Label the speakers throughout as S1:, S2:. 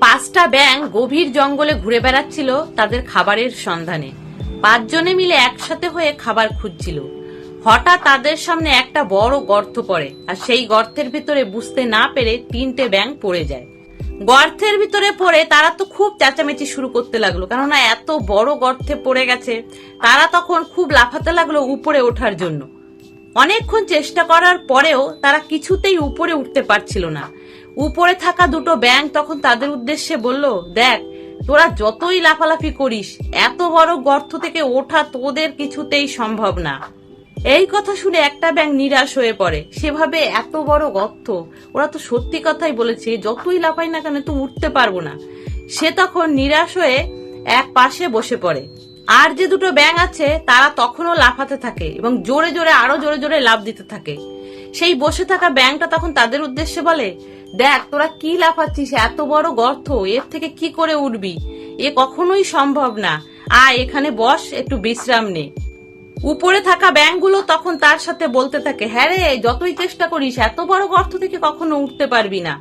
S1: 5টা ব্যাঙ গভীর জঙ্গলে ঘুরে বেড়াচ্ছিল তাদের খাবারের সন্ধানে। 5 জনে মিলে একসাথে হয়ে খাবার খুঁজছিল। হঠাৎ তাদের সামনে একটা বড় গর্ত পড়ে, আর সেই গর্তের ভিতরে বুঝতে না পেরে 3টে ব্যাঙ পড়ে যায়। গর্তের ভিতরে পড়ে তারা তো খুব চেঁচামেচি শুরু করতে লাগলো, কেননা এত বড় গর্তে পড়ে গেছে। তারা তখন খুব লাফাতে লাগলো উপরে ওঠার জন্য। অনেকক্ষণ চেষ্টা করার পরেও তারা কিছুতেই উপরে উঠতে পারছিল না। উপরে থাকা 2টো ব্যাঙ তখন তাদের উদ্দেশ্যে বলল, দেখ, তোরা যতই লাফালাফি করিস, এত বড় গর্ত থেকে ওঠা তোদের কিছুতেই সম্ভব না। এই কথা শুনে একটা ব্যাঙ নিরাশ হয়ে পড়ে। সেভাবে এত বড় গর্ত, ওরা তো সত্যি কথাই বলেছে, যতই লাফাই না কেন তো উঠতে পারবো না। সে তখন নিরাশ হয়ে এক পাশে বসে পড়ে। আর যে 2টো ব্যাঙ আছে তারা তখনও লাফাতে থাকে এবং জোরে জোরে আরো জোরে জোরে লাফ দিতে থাকে। সেই বসে থাকা ব্যাঙটা তখন তাদের উদ্দেশ্যে বলে, দেখ, তোরা কি লাফাচ্ছিস, এত বড় গর্ত, এর থেকে কি করে উঠবি? এ কখনোই সম্ভব না। আয় এখানে বস, একটু বিশ্রাম নে। উপরে থাকা ব্যাঙগুলো তখন তার সাথে বলতে থাকে, হ্যাঁ রে, যতই চেষ্টা করিস এত বড় গর্ত থেকে কখনো উঠতে পারবি না।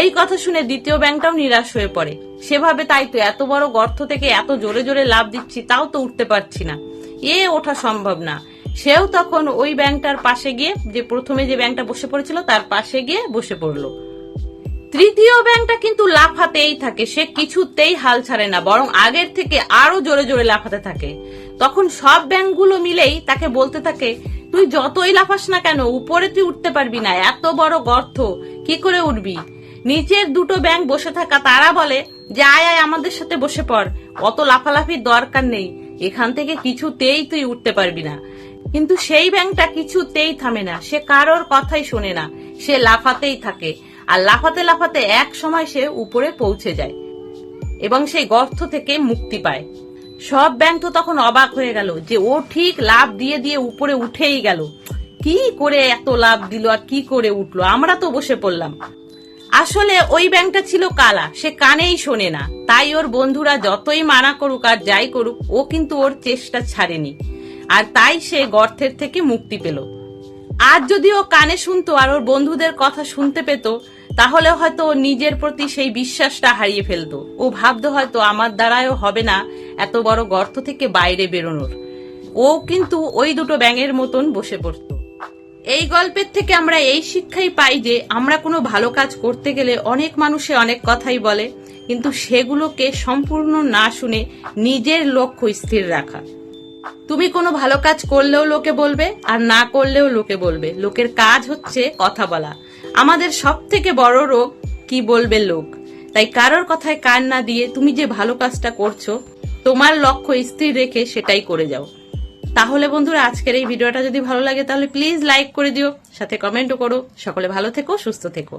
S1: এই কথা শুনে দ্বিতীয় ব্যাঙটাও নিরাশ হয়ে পড়ে। সেভাবে তাই তো, এত বড় গর্ত থেকে এত জোরে জোরে লাফ দিচ্ছি, তাও তো উঠতে পারছি না, ওঠা সম্ভব না। সেও তখন ওই ব্যাঙটার পাশে গিয়ে, যে প্রথমে যে ব্যাঙটা বসে পড়েছিল তার পাশে গিয়ে বসে পড়লো। তৃতীয় ব্যাঙটা কিন্তু লাফাতেই থাকে, সে কিছুতেই হাল ছাড়ে না, বরং আগের থেকে আরো জোরে জোরে লাফাতে থাকে। তখন সব ব্যাঙগুলো মিলেই তাকে বলতে থাকে, তুই যতই লাফাস না কেন, উপরে তুই উঠতে পারবি না, এত বড় গর্ত কি করে উঠবি? নিচের 2টো ব্যাঙ বসে থাকা তারা বলে যে, আয় আয় আমাদের সাথে বসে পড়, অত লাফালাফির দরকার নেই, এখান থেকে কিছুতেই তুই উঠতে পারবি না। কিন্তু সেই ব্যাঙটা কিছুতেই থামে না, সে কারোর কথাই শোনে না, সে লাফাতেই থাকে। আর লাফাতে লাফাতে এক সময় সে উপরে পৌঁছে যায় এবং সেই গর্ত থেকে মুক্তি পায়। সব ব্যাঙ তো তখন অবাক হয়ে গেল যে ও ঠিক লাফ দিয়ে দিয়ে উপরে উঠেই গেল, কি করে এত লাফ দিল আর কি করে উঠলো, আমরা তো বসে পড়লাম। আসলে ওই ব্যাঙটা ছিল কালা, সে কানেই শোনে না, তাই ওর বন্ধুরা যতই মানা করুক আর যাই করুক, ও কিন্তু ওর চেষ্টা ছাড়েনি, আর তাই সে গর্তের থেকে মুক্তি পেল। আজ যদি ও কানে শুনতো আর ওর বন্ধুদের কথা শুনতে পেত, তাহলে হয়তো ও নিজের প্রতি সেই বিশ্বাসটা হারিয়ে ফেলতো। ও ভাবতো হয়তো আমার দ্বারাও হবে না এত বড় গর্ত থেকে বাইরে বেরোনোর। ও কিন্তু ওই 2টো ব্যাঙের মতন বসে পড়তো। এই গল্পের থেকে আমরা এই শিক্ষাই পাই যে আমরা কোনো ভালো কাজ করতে গেলে অনেক মানুষে অনেক কথাই বলে, কিন্তু সেগুলোকে সম্পূর্ণ না শুনে নিজের লক্ষ্য স্থির রাখা। তুমি কোনো ভালো কাজ করলেও লোকে বলবে, আর না করলেও লোকে বলবে। লোকের কাজ হচ্ছে কথা বলা। আমাদের সব থেকে বড় রোগ কি বলবে লোক। তাই কারোর কথায় কান না দিয়ে তুমি যে ভালো কাজটা করছো, তোমার লক্ষ্য স্থির রেখে সেটাই করে যাও। তাহলে বন্ধুরা, আজকের এই ভিডিওটা যদি ভালো লাগে তাহলে প্লিজ লাইক করে দিও, সাথে কমেন্টও করো। সকলে ভালো থেকো, সুস্থ থেকো।